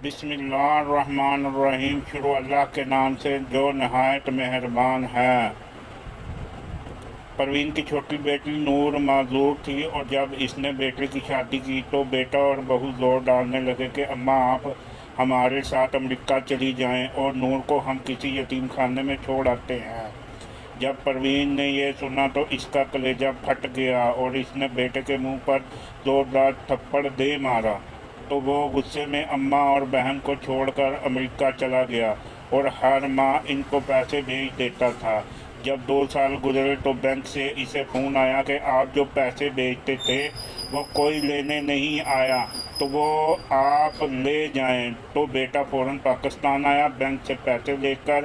بسم اللہ الرحمن الرحیم۔ شروع اللہ کے نام سے جو نہایت مہربان ہے۔ پروین کی چھوٹی بیٹی نور معذور تھی، اور جب اس نے بیٹے کی شادی کی تو بیٹا اور بہو زور ڈالنے لگے کہ اماں آپ ہمارے ساتھ امریکہ چلی جائیں اور نور کو ہم کسی یتیم خانے میں چھوڑ آتے ہیں۔ جب پروین نے یہ سنا تو اس کا کلیجہ پھٹ گیا اور اس نے بیٹے کے منہ پر زوردار تھپڑ دے مارا، تو وہ غصے میں اماں اور بہن کو چھوڑ کر امریکہ چلا گیا اور ہر ماہ ان کو پیسے بھیج دیتا تھا۔ جب 2 سال گزرے تو بینک سے اسے فون آیا کہ آپ جو پیسے بھیجتے تھے وہ کوئی لینے نہیں آیا، تو وہ آپ لے جائیں۔ تو بیٹا فوراً پاکستان آیا، بینک سے پیسے لے کر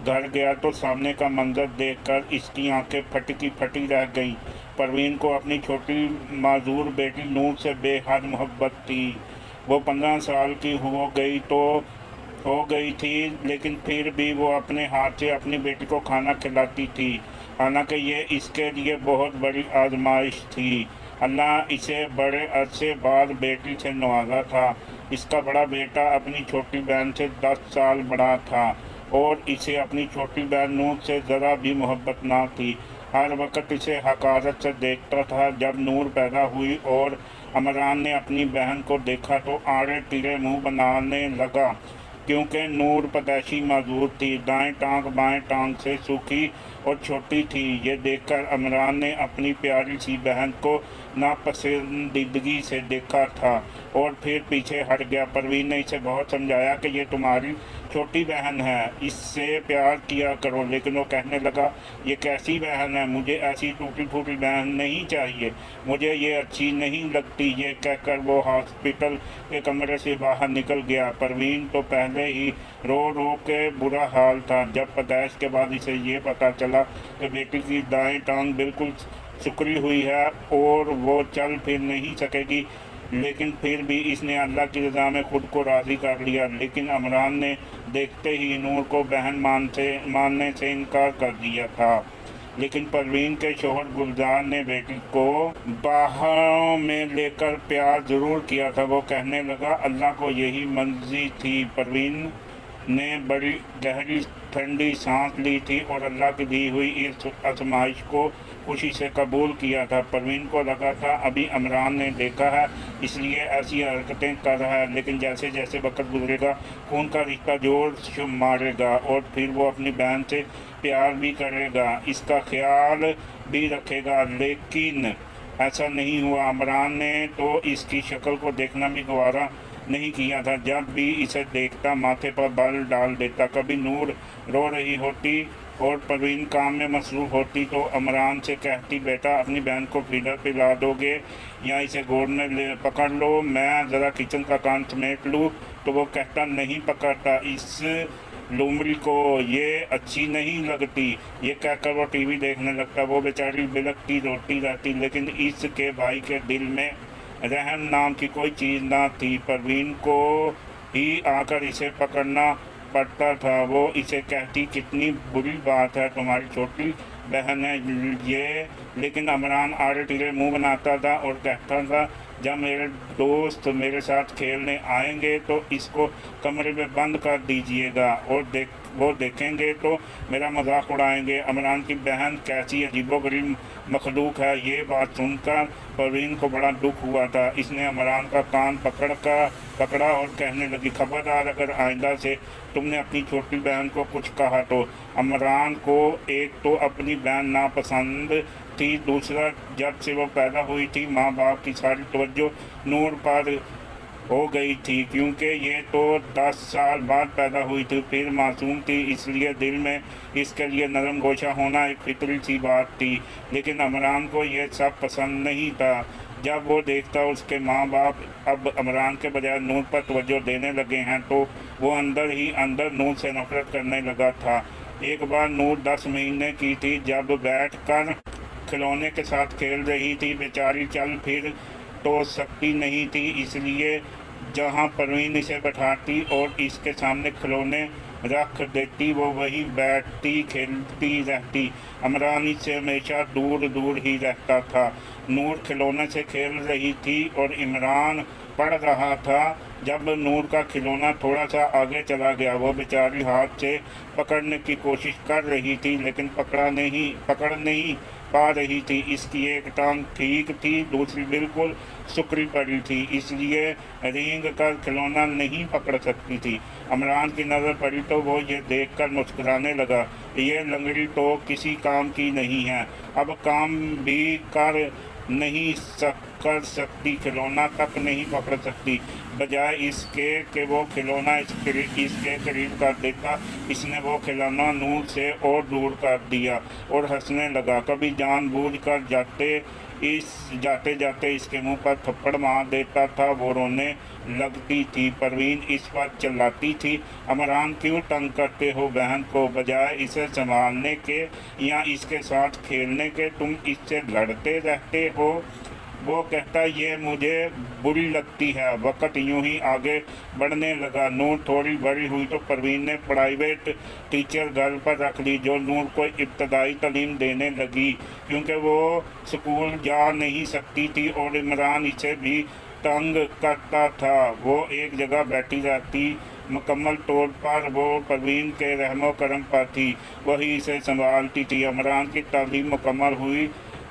گھر گیا تو سامنے کا منظر دیکھ کر اس کی آنکھیں پھٹی کی پھٹی رہ گئیں۔ پروین کو اپنی چھوٹی معذور بیٹی نور سے بے حد محبت تھی۔ وہ 15 سال کی ہو گئی تھی، لیکن پھر بھی وہ اپنے ہاتھ سے اپنی بیٹی کو کھانا کھلاتی تھی، حالانکہ یہ اس کے لیے بہت بڑی آزمائش تھی۔ اللہ اسے بڑے عرصے بعد بیٹی سے نوازا تھا۔ اس کا بڑا بیٹا اپنی چھوٹی بہن سے 10 سال بڑا تھا، اور اسے اپنی چھوٹی بہن نور سے ذرا بھی محبت نہ تھی۔ ہر وقت اسے حقارت سے دیکھتا تھا۔ جب نور پیدا ہوئی اور عمران نے اپنی بہن کو دیکھا تو آڑے ٹیڑے منہ بنانے لگا، کیونکہ نور پیدائشی معذور تھی، دائیں ٹانگ بائیں ٹانگ سے سوکھی اور چھوٹی تھی۔ یہ دیکھ کر عمران نے اپنی پیاری سی بہن کو ناپسندیدگی سے دیکھا تھا اور پھر پیچھے ہٹ گیا۔ پروین نے اسے بہت سمجھایا کہ یہ تمہاری چھوٹی بہن ہے، اس سے پیار کیا کرو، لیکن وہ کہنے لگا یہ کیسی بہن ہے، مجھے ایسی ٹوٹی پھوٹی بہن نہیں چاہیے، مجھے یہ اچھی نہیں لگتی۔ یہ کہہ کر وہ ہاسپٹل کے کمرے سے باہر نکل گیا۔ پروین تو پہلے ہی رو رو کے برا حال تھا۔ جب پیدائش کے بعد اسے یہ پتہ چلا کہ بیٹی کی دائیں ٹانگ بالکل سکڑی ہوئی ہے اور وہ چل پھر نہیں سکے گی، لیکن پھر بھی اس نے اللہ کی رضا میں خود کو راضی کر لیا۔ لیکن عمران نے دیکھتے ہی نور کو بہن ماننے سے انکار کر دیا تھا۔ لیکن پروین کے شوہر گلزار نے بیٹی کو باہوں میں لے کر پیار ضرور کیا تھا۔ وہ کہنے لگا اللہ کو یہی مرضی تھی۔ پروین نے بڑی گہری ٹھنڈی سانس لی تھی اور اللہ کی دی ہوئی اس آزمائش کو خوشی سے قبول کیا تھا۔ پروین کو لگا تھا ابھی عمران نے دیکھا ہے اس لیے ایسی حرکتیں کر رہا ہے، لیکن جیسے جیسے وقت گزرے گا خون کا رشتہ جوڑ مارے گا اور پھر وہ اپنی بہن سے پیار بھی کرے گا، اس کا خیال بھی رکھے گا۔ لیکن ایسا نہیں ہوا۔ عمران نے تو اس کی شکل کو دیکھنا بھی گوارا نہیں کیا تھا۔ جب بھی اسے دیکھتا ماتھے پر بال ڈال دیتا۔ کبھی نور رو رہی ہوتی اور پروین کام میں مصروف ہوتی تو عمران سے کہتی بیٹا اپنی بہن کو فیڈر پلا دو گے یا اسے گود میں پکڑ لو، میں ذرا کچن کا کام سمیٹ لوں۔ تو وہ کہتا نہیں پکڑتا اس لومڑی کو، یہ اچھی نہیں لگتی۔ یہ کہہ کر وہ ٹی وی دیکھنے لگتا۔ وہ بیچاری بلکتی روتی رہتی، لیکن اس کے بھائی کے دل میں رحم نام کی کوئی چیز نہ تھی۔ پروین کو ہی آ کر اسے پکڑنا پڑتا تھا۔ وہ اسے کہتی کتنی بری بات ہے، تمہاری چھوٹی بہن ہے یہ، لیکن عمران آڑے ٹیڑے منہ بناتا تھا اور کہتا تھا جب میرے دوست میرے ساتھ کھیلنے آئیں گے تو اس کو کمرے میں بند کر دیجیے گا اور وہ دیکھیں گے تو میرا مذاق اڑائیں گے۔ عمران کی بہن کیسی عجیب و غریب مخلوق ہے۔ یہ بات سن کر پروین کو بڑا دکھ ہوا تھا۔ اس نے عمران کا کان پکڑا اور کہنے لگی خبردار اگر آئندہ سے تم نے اپنی چھوٹی بہن کو کچھ کہا تو۔ عمران کو ایک تو اپنی بہن ناپسند تھی، دوسرا جب سے وہ پیدا ہوئی تھی ماں باپ کی ساری توجہ نور پر ہو گئی تھی، کیونکہ یہ تو 10 سال بعد پیدا ہوئی تھی، پھر معصوم تھی، اس لیے دل میں اس کے لیے نرم گوشہ ہونا ایک فطری سی بات تھی۔ لیکن عمران کو یہ سب پسند نہیں تھا۔ جب وہ دیکھتا اس کے ماں باپ اب عمران کے بجائے نور پر توجہ دینے لگے ہیں تو وہ اندر ہی اندر نور سے نفرت کرنے لگا تھا۔ ایک بار نور 10 مہینے کی تھی، جب بیٹھ کر کھلونے کے ساتھ کھیل رہی تھی، بیچاری چل پھر تو سکتی نہیں تھی، اس لیے جہاں پروین اسے بٹھاتی اور اس کے سامنے کھلونے رکھ دیتی وہ وہیں بیٹھتی کھیلتی رہتی۔ عمران اس سے ہمیشہ دور دور ہی رہتا تھا۔ نور کھلونے سے کھیل رہی تھی اور عمران پڑھ رہا تھا जब नूर का खिलौना थोड़ा सा आगे चला गया, वो बेचारी हाथ से पकड़ने की कोशिश कर रही थी लेकिन पकड़ नहीं पा रही थी। इसकी एक टांग ठीक थी, दूसरी बिल्कुल सुकड़ी पड़ी थी, इसलिए रेंग कर खिलौना नहीं पकड़ सकती थी। अमरान की नज़र पड़ी तो वो ये देखकर मुस्कुराने लगा, ये लंगड़ी तो किसी काम की नहीं है, अब काम भी कर सकती, खिलौना तक नहीं पकड़ सकती। बजाय इसके कि वो खिलौना इसके करीब कर देता, इसने वो खिलौना नूर से और दूर कर दिया और हंसने लगा। कभी जानबूझकर जाते जाते इसके मुंह पर थप्पड़ मार देता था। वो रोने लगती थी। परवीन इस पर चिल्लाती थी, अमरान क्यों तंग करते हो बहन को, बजाय इसे संभालने के या इसके साथ खेलने के तुम इससे लड़ते रहते हो। वो कहता, ये मुझे बुरी लगती है। वक्त यूं ही आगे बढ़ने लगा। नूर थोड़ी बड़ी हुई तो परवीन ने प्राइवेट टीचर घर पर रख ली, जो नूर को इब्तदाई तालीम देने लगी, क्योंकि वो स्कूल जा नहीं सकती थी और इमरान इसे भी तंग करता था। वो एक जगह बैठी रहती, मुकम्मल तौर पर वो परवीन के रहमो करम पर थी, वही इसे संभालती थी। इमरान की तालीम मुकम्मल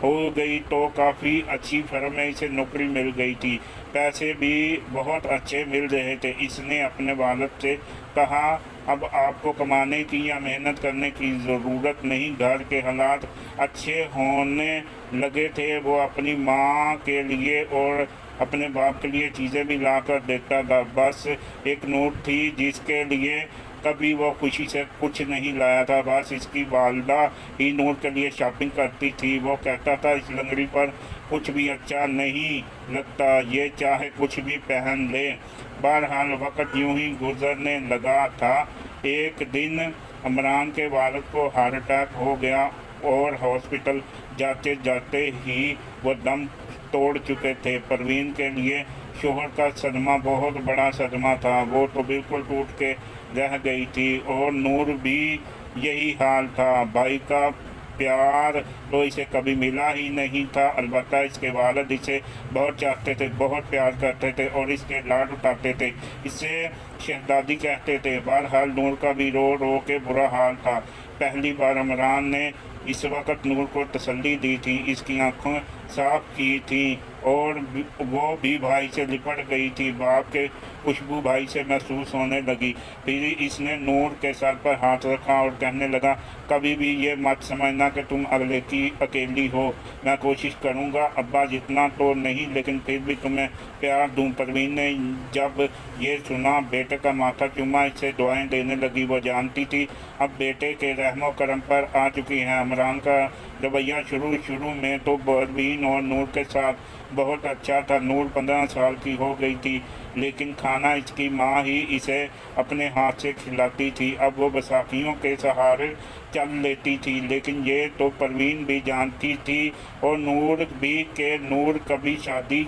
हो गई तो काफ़ी अच्छी फर्म में इसे नौकरी मिल गई थी, पैसे भी बहुत अच्छे मिल रहे थे। इसने अपने वालिद से कहा, अब आपको कमाने की या मेहनत करने की ज़रूरत नहीं, घर के हालात अच्छे होने लगे थे। वो अपनी माँ के लिए और अपने बाप के लिए चीज़ें भी ला कर देता था। बस एक नोट थी जिसके लिए कभी वो खुशी से कुछ नहीं लाया था। बस इसकी वालदा ही नूर के लिए शॉपिंग करती थी। वो कहता था, इस लंगड़ी पर कुछ भी अच्छा नहीं लगता, ये चाहे कुछ भी पहन ले। बहरहाल वक्त यूं ही गुजरने लगा था। एक दिन इमरान के वालिद को हार्ट अटैक हो गया और हॉस्पिटल जाते जाते ही वो दम तोड़ चुके थे। परवीन के लिए शोहर का सदमा बहुत बड़ा सदमा था। वो तो बिल्कुल टूट के रह गई थी और नूर भी यही हाल था। भाई का प्यार तो इसे कभी मिला ही नहीं था। अलबत्ता इसके वालिद इसे बहुत चाहते थे, बहुत प्यार करते थे और इसके लाड उठाते थे, इसे शहजादी कहते थे। बहरहाल नूर का भी रो रो के बुरा हाल था। पहली बार इमरान ने इस वक्त नूर को तसल्ली दी थी, इसकी आंखें साफ की थी और वो भी भाई से लिपट गई थी। बाप के खुशबू भाई से महसूस होने लगी। फिर इसने नूर के सर पर हाथ रखा और कहने लगा, कभी भी ये मत समझना कि तुम अगले की अकेली हो। मैं कोशिश करूँगा, अब्बा जितना तो नहीं लेकिन फिर भी तुम्हें प्यार दूँ। परवीन ने जब ये सुना बेटे का माथा चूमा, इसे दुआएं देने लगी। वो जानती थी अब बेटे के रहमो करम पर आ चुकी हैं। इमरान का रवैया शुरू में तो परवीन और नूर के साथ बहुत अच्छा था। नूर 15 साल की हो गई थी लेकिन खाना इसकी माँ ही इसे अपने हाथ से खिलाती थी। अब वो बैसाखियों के सहारे चल लेती थी, लेकिन ये तो परवीन भी जानती थी और नूर भी कि नूर कभी शादी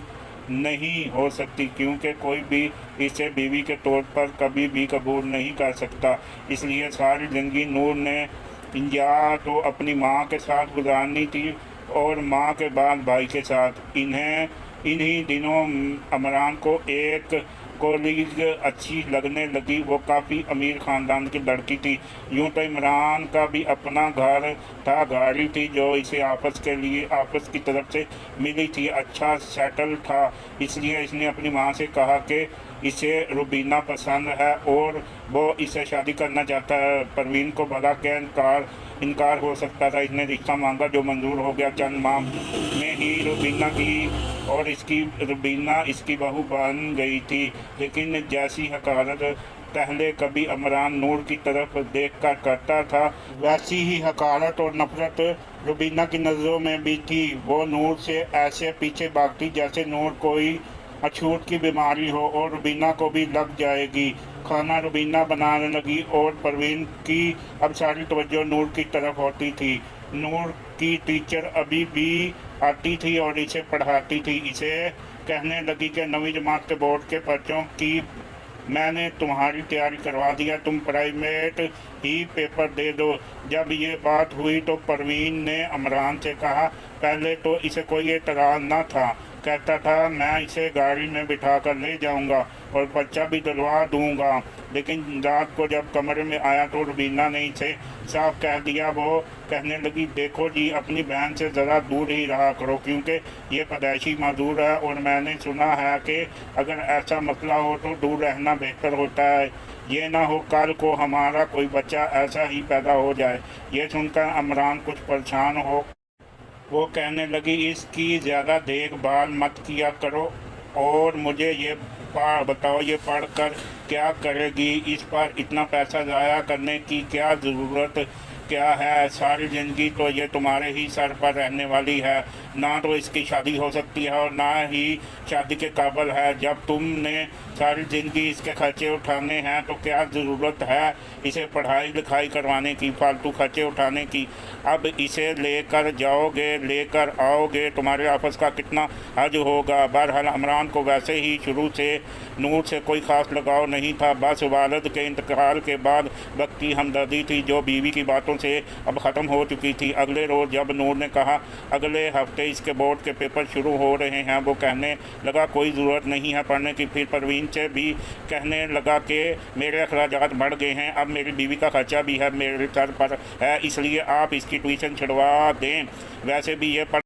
नहीं हो सकती, क्योंकि कोई भी इसे बीवी के तौर पर कभी भी कबूल नहीं कर सकता। इसलिए सारी ज़िंदगी नूर ने या तो अपनी माँ के साथ गुजारनी थी और माँ के बाद भाई के साथ। इन्हीं दिनों इमरान को एक कॉलीग अच्छी लगने लगी। वो काफ़ी अमीर ख़ानदान की लड़की थी। यूँ तो इमरान का भी अपना घर था, गाड़ी थी जो इसे आपस की तरफ से मिली थी, अच्छा सेटल था। इसलिए इसने अपनी माँ से कहा कि इसे रुबीना पसंद है और वो इसे शादी करना चाहता है। परवीन को भला क्या इनकार हो सकता था। इसने रिश्ता मांगा जो मंजूर हो गया। चंद माह में ही रुबीना इसकी बहू बन गई थी। लेकिन जैसी हकारत पहले कभी इमरान नूर की तरफ देख कर करता था, वैसी ही हकारत और नफरत रुबीना की नज़रों में भी थी। वो नूर से ऐसे पीछे भागती जैसे नूर कोई अछूत की बीमारी हो और रुबीना को भी लग जाएगी। खाना रुबीना बनाने लगी और परवीन की अब सारी तवज्जो नूर की तरफ होती थी। नूर की टीचर अभी भी आती थी और इसे पढ़ाती थी। इसे कहने लगी कि 9वीं जमात के बोर्ड के पर्चों की मैंने तुम्हारी तैयारी करवा दिया, तुम प्राइवेट ही पेपर दे दो। जब ये बात हुई तो परवीन ने इमरान से कहा, पहले तो इसे कोई एतराज़ न था, कहता था मैं इसे गाड़ी में बिठा कर ले जाऊंगा और बच्चा भी दिलवा दूंगा। लेकिन रात को जब कमरे में आया तो रुबीना ने इसे साफ कह दिया। वो कहने लगी, देखो जी, अपनी बहन से ज़रा दूर ही रहा करो, क्योंकि ये पैदाइशी माजूर है और मैंने सुना है कि अगर ऐसा मसला हो तो दूर रहना बेहतर होता है। ये ना हो कल को हमारा कोई बच्चा ऐसा ही पैदा हो जाए। ये सुनकर इमरान कुछ परेशान हो वो कहने लगी, इसकी ज़्यादा देखभाल मत किया करो और मुझे ये बताओ, ये पढ़ कर क्या करेगी? इस पर इतना पैसा ज़ाया करने की क्या ज़रूरत क्या है? सारी ज़िंदगी तो ये तुम्हारे ही सर पर रहने वाली है। ना तो इसकी शादी हो सकती है और ना ही शादी के काबिल है। जब तुमने सारी ज़िंदगी इसके खर्चे उठाने हैं तो क्या ज़रूरत है इसे पढ़ाई लिखाई करवाने की, फालतू खर्चे उठाने की? अब इसे लेकर जाओगे, लेकर आओगे, तुम्हारे आपस का कितना हज होगा? बहरहाल इमरान को वैसे ही शुरू से नूर से कोई ख़ास लगाव नहीं था। बस वालिद के इंतकाल के बाद वक्त की हमदर्दी थी जो बीवी की बातों से अब ख़त्म हो चुकी थी। अगले रोज़ जब नूर ने कहा अगले हफ्ते इसके बोर्ड के पेपर शुरू हो रहे हैं, वो कहने लगा कोई ज़रूरत नहीं है पढ़ने की। फिर परवीन से भी कहने लगा कि मेरे अखराजात बढ़ गए हैं, अब मेरी बीवी का खर्चा भी है मेरे सर पर है, इसलिए आप इसकी ट्यूशन छुड़वा दें। वैसे भी ये